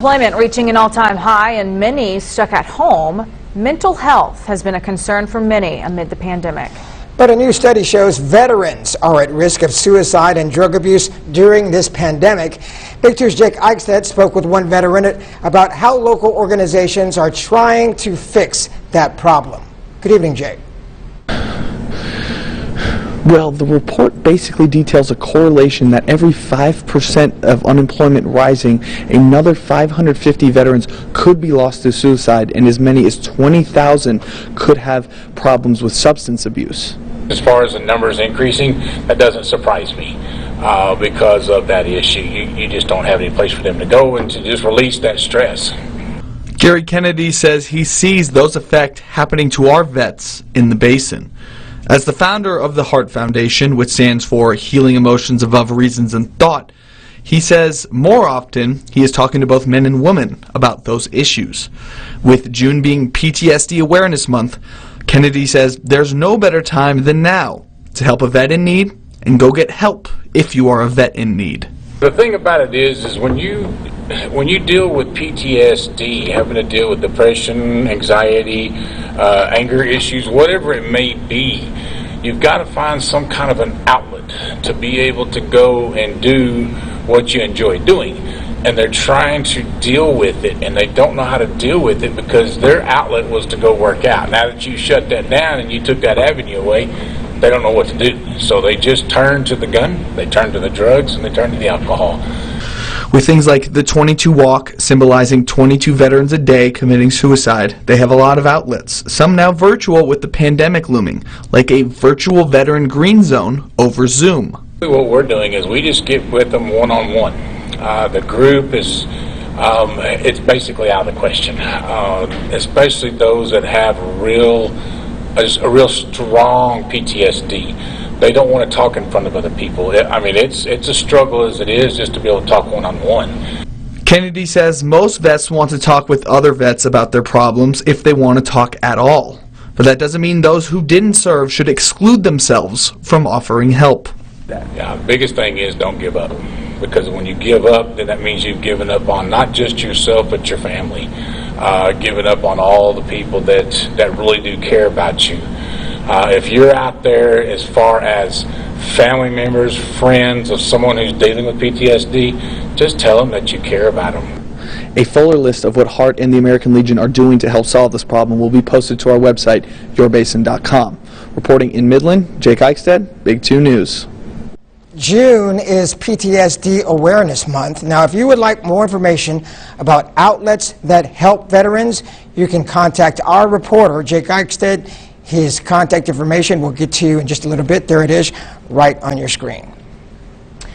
Employment reaching an all-time high and many stuck at home. Mental health has been a concern for many amid the pandemic. But a new study shows veterans are at risk of suicide and drug abuse during this pandemic. Big 2's Jake Eichstedt spoke with one veteran about how local organizations are trying to fix that problem. Good evening, Jake. Well, the report basically details a correlation that every 5% of unemployment rising, another 550 veterans could be lost to suicide, and as many as 20,000 could have problems with substance abuse. As far as the numbers increasing, that doesn't surprise me because of that issue. You just don't have any place for them to go and to just release that stress. Gary Kennedy says he sees those effects happening to our vets in the basin. As the founder of the Heart Foundation, which stands for Healing Emotions Above Reasons and Thought, he says more often he is talking to both men and women about those issues. With June being PTSD Awareness Month, Kennedy says there's no better time than now to help a vet in need and go get help if you are a vet in need. The thing about it is when you deal with PTSD, having to deal with depression, anxiety, anger issues, whatever it may be, you've got to find some kind of an outlet to be able to go and do what you enjoy doing. And they're trying to deal with it, and they don't know how to deal with it because their outlet was to go work out. Now that you shut that down and you took that avenue away, they don't know what to do. So they just turn to the gun, they turn to the drugs, and they turn to the alcohol. With things like the 22 Walk, symbolizing 22 veterans a day committing suicide, they have a lot of outlets, some now virtual with the pandemic looming, like a virtual veteran green zone over Zoom. What we're doing is we just get with them one-on-one. The group is, it's basically out of the question, especially those that have a real strong PTSD. They don't want to talk in front of other people. I mean, it's a struggle as it is just to be able to talk one-on-one. Kennedy says most vets want to talk with other vets about their problems if they want to talk at all. But that doesn't mean those who didn't serve should exclude themselves from offering help. Yeah, the biggest thing is don't give up. Because when you give up, then that means you've given up on not just yourself, but your family. Giving up on all the people that really do care about you. If you're out there as far as family members, friends of someone who's dealing with PTSD, just tell them that you care about them. A fuller list of what Heart and the American Legion are doing to help solve this problem will be posted to our website, yourbasin.com. Reporting in Midland, Jake Eichstedt, Big 2 News. June is PTSD Awareness Month. Now, if you would like more information about outlets that help veterans, you can contact our reporter, Jake Eichstedt. His contact information we'll get to you in just a little bit. There it is, right on your screen.